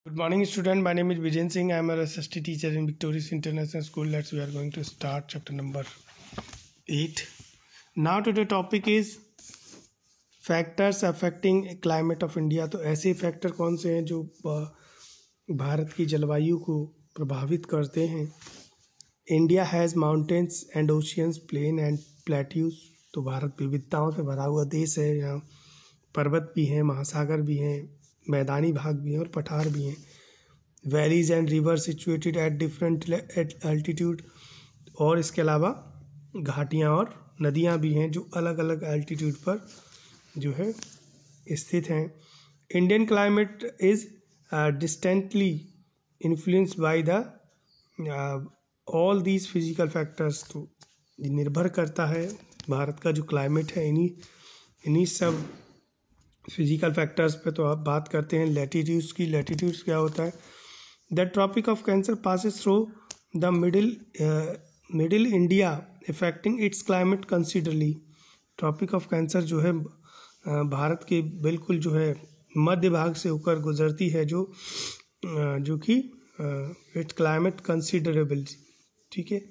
Good morning, student. My name is Vijayan Singh. I am a SST teacher in Victorious International School. We are going to start chapter number 8. Now today topic is factors affecting climate of India. तो ऐसे factor कौन से हैं जो भारत की जलवायु को प्रभावित करते हैं. India has mountains and oceans, plain and plateaus. तो भारत विविधताओं से भरा हुआ देश है. यहाँ पर्वत भी हैं, महासागर भी हैं, मैदानी भाग भी हैं और पठार भी हैं. Valleys and river situated at different altitude. और इसके अलावा घाटियाँ और नदियाँ भी हैं जो अलग अलग एल्टीट्यूड पर जो है स्थित हैं. Indian climate is distantly influenced by the all these physical factors. तो निर्भर करता है भारत का जो क्लाइमेट है इन्हीं सब फिजिकल फैक्टर्स पे. तो आप बात करते हैं लैटीट्यूड्स की. लैटीट्यूड्स क्या होता है? The tropic of Cancer passes through the middle India affecting its climate considerably. Tropic of Cancer जो है भारत के बिल्कुल जो है मध्य भाग से होकर गुजरती है जो कि इट्स क्लाइमेट कंसिडरेबल. ठीक है.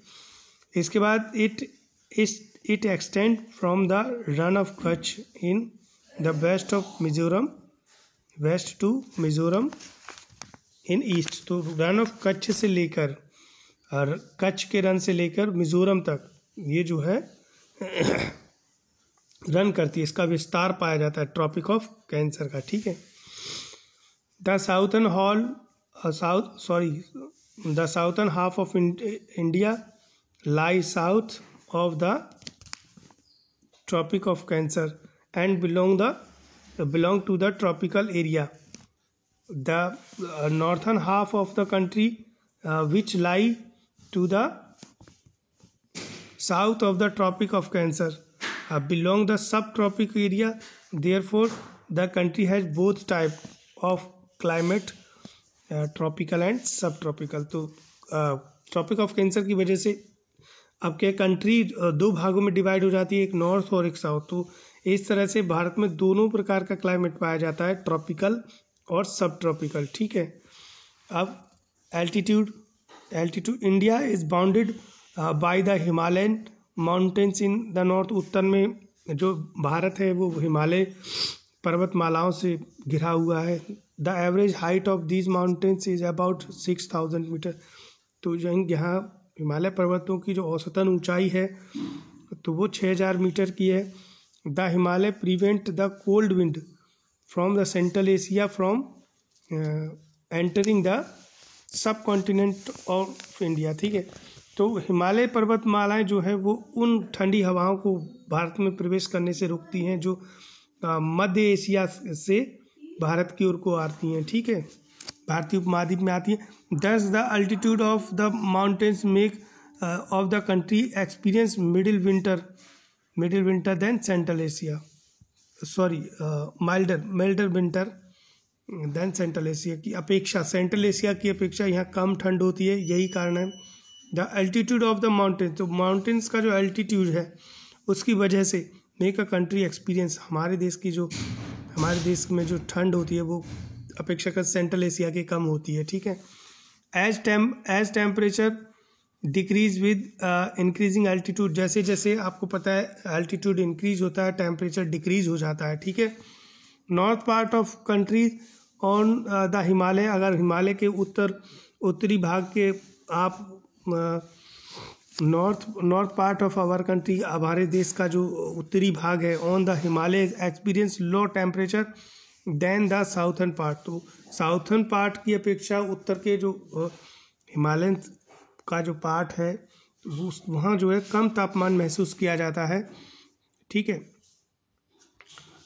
इसके बाद it extend from the Rann of Kutch in the west of Mizoram west to Mizoram in east. तो रन ऑफ कच्छ से लेकर और कच्छ के रन से लेकर मिजोरम तक ये जो है रन करती है. इसका विस्तार पाया जाता है ट्रॉपिक ऑफ कैंसर का. ठीक है. The southern half of India lie south of the tropic of cancer and belong to the tropical area. The northern half of the country which lie to the south of the tropic of cancer belong the subtropical area. Therefore the country has both type of climate, tropical and subtropical. तो tropic of cancer की वजह से अब क्या country दो भागों में divide हो जाती है, एक नॉर्थ और एक साउथ. तो इस तरह से भारत में दोनों प्रकार का क्लाइमेट पाया जाता है, ट्रॉपिकल और सब ट्रॉपिकल. ठीक है. अब altitude India is bounded by the Himalayan mountains in the north. उत्तर में जो भारत है वो हिमालय पर्वतमालाओं से घिरा हुआ है. The average height of these mountains is about 6000 metre. तो यहाँ हिमालय पर्वतों की जो औसतन ऊंचाई है तो वो 6000 मीटर की है. The Himalaya prevent the cold wind from the central Asia from entering the sub continent of India. ठीक है. तो हिमालय पर्वतमालाएं जो है वो उन ठंडी हवाओं को भारत में प्रवेश करने से रोकती हैं जो मध्य एशिया से भारत की ओर को आती हैं. ठीक है. भारतीय उपमहाद्वीप में आती है. Thus the altitude of the mountains make of the country experience middle winter than Central Asia. Milder winter than Central Asia की अपेक्षा. सेंट्रल एशिया की अपेक्षा यहाँ कम ठंड होती है. यही कारण है. The altitude of the mountains. तो माउंटेन्स का जो एल्टीट्यूड है उसकी वजह से मेक अ कंट्री एक्सपीरियंस. हमारे देश में जो ठंड होती है वो अपेक्षाकृत सेंट्रल एशिया की कम होती है. ठीक है. As temperature decrease with increasing altitude. जैसे जैसे आपको पता है एल्टीट्यूड इंक्रीज होता है टेम्परेचर डिक्रीज हो जाता है. ठीक है. North part of country on the Himalaya. अगर हिमालय के उत्तरी भाग के आप north part of our country, हमारे देश का जो उत्तरी भाग है, on the Himalaya experience low temperature than the southern part. तो साउथर्न पार्ट की अपेक्षा उत्तर के जो हिमालयन का जो पार्ट है वहाँ जो है कम तापमान महसूस किया जाता है. ठीक है.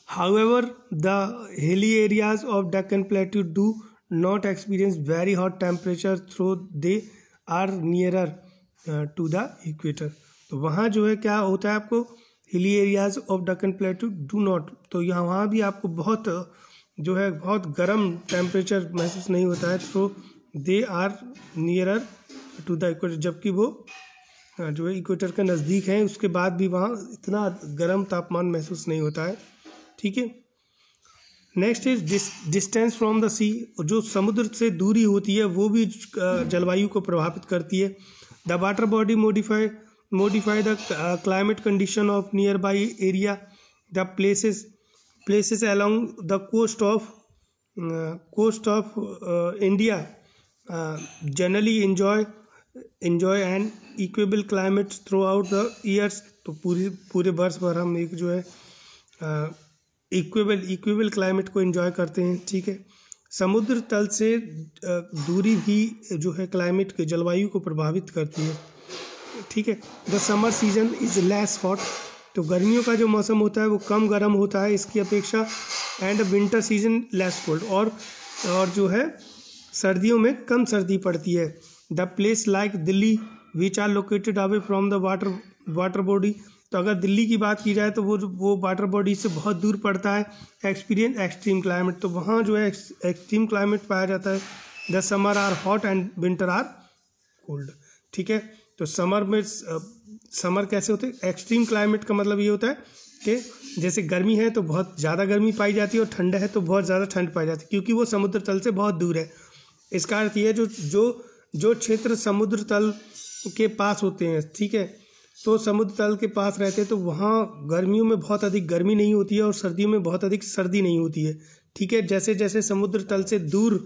However the hilly areas of Deccan plateau do not experience very hot temperature through they are nearer to the equator. तो वहाँ जो है क्या होता है, आपको hilly areas of Deccan plateau do not. तो यहाँ वहाँ भी आपको बहुत गर्म टेम्परेचर महसूस नहीं होता है. तो they are nearer to the equator. जबकि वो जो है इक्वेटर के नज़दीक हैं उसके बाद भी वहाँ इतना गर्म तापमान महसूस नहीं होता है. ठीक है. Next is distance from the sea, जो समुद्र से दूरी होती है वो भी जलवायु को प्रभावित करती है। The water body modify the climate condition of nearby area. The places along the coast of India generally enjoy an equable climate throughout the years. तो पूरे वर्ष भर हम एक जो है इक्वेबल क्लाइमेट को एंजॉय करते हैं, ठीक है। समुद्र तल से दूरी भी जो है क्लाइमेट के जलवायु को प्रभावित करती है, ठीक है। The summer season is less hot, तो गर्मियों का जो मौसम होता है वो कम गर्म होता है इसकी अपेक्षा। And winter season less cold, और जो है सर्दियों में कम सर्दी पड़ती है। The place like Delhi which are located away from the water body, तो अगर दिल्ली की बात की जाए तो वो वाटर बॉडी से बहुत दूर पड़ता है। एक्सपीरियंस एक्सट्रीम क्लाइमेट, तो वहाँ जो है एक्सट्रीम क्लाइमेट पाया जाता है। The summer are hot and winter are cold, ठीक है। तो समर कैसे होते हैं, एक्सट्रीम क्लाइमेट का मतलब ये होता है कि जैसे गर्मी है तो बहुत ज़्यादा गर्मी पाई जाती है और ठंड है तो बहुत ज़्यादा ठंड पाई जाती है, क्योंकि वो समुद्र तल से बहुत दूर है। इसका अर्थ ये है जो क्षेत्र समुद्र तल के पास होते हैं, ठीक है, तो समुद्र तल के पास रहते हैं तो वहाँ गर्मियों में बहुत अधिक गर्मी नहीं होती है और सर्दियों में बहुत अधिक सर्दी नहीं होती है, ठीक है। जैसे जैसे समुद्र तल से दूर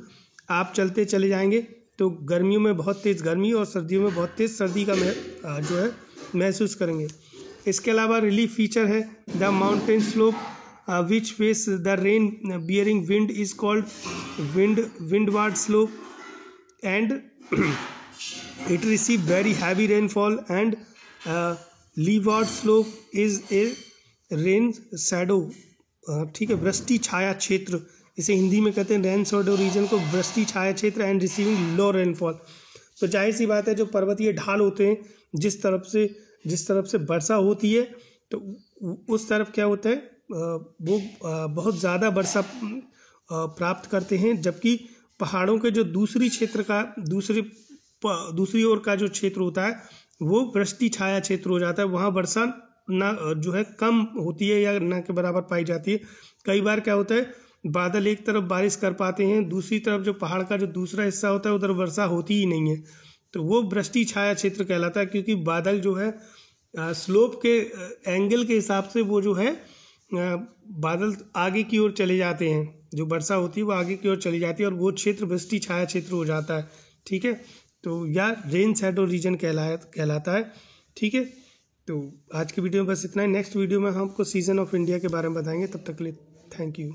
आप चलते चले जाएंगे तो गर्मियों में बहुत तेज़ गर्मी और सर्दियों में बहुत तेज़ सर्दी का जो है महसूस करेंगे। इसके अलावा रिलीफ फीचर है the mountain slope which face the rain bearing wind is called windward slope and it receive very heavy rainfall and leeward slope is a rain shadow, ठीक है, वृष्टि छाया क्षेत्र, इसे हिंदी में कहते हैं रेन शैडो रीजन को, वृष्टि छाया क्षेत्र एंड रिसीविंग लो रेनफॉल। तो जाहिर सी बात है जो पर्वतीय ढाल होते हैं जिस तरफ से वर्षा होती है तो उस तरफ क्या होता है वो बहुत ज़्यादा वर्षा प्राप्त करते हैं, जबकि पहाड़ों के जो दूसरी ओर का जो क्षेत्र होता है वो वृष्टि छाया क्षेत्र हो जाता है। वहाँ वर्षा ना जो है कम होती है या ना के बराबर पाई जाती है। कई बार क्या होता है बादल एक तरफ बारिश कर पाते हैं, दूसरी तरफ जो पहाड़ का जो दूसरा हिस्सा होता है उधर वर्षा होती ही नहीं है, तो वो वृष्टि छाया क्षेत्र कहलाता है। क्योंकि बादल जो है स्लोप के एंगल के हिसाब से वो जो है बादल आगे की ओर चले जाते हैं, जो वर्षा होती है वो आगे की ओर चली जाती है और वो क्षेत्र वृष्टि छाया क्षेत्र हो जाता है, ठीक है। तो या रेन शैडो रीजन कहलाता है, ठीक है। तो आज की वीडियो में बस इतना ही। नेक्स्ट वीडियो में हम आपको सीजन ऑफ इंडिया के बारे में बताएंगे। तब तक के लिए थैंक यू।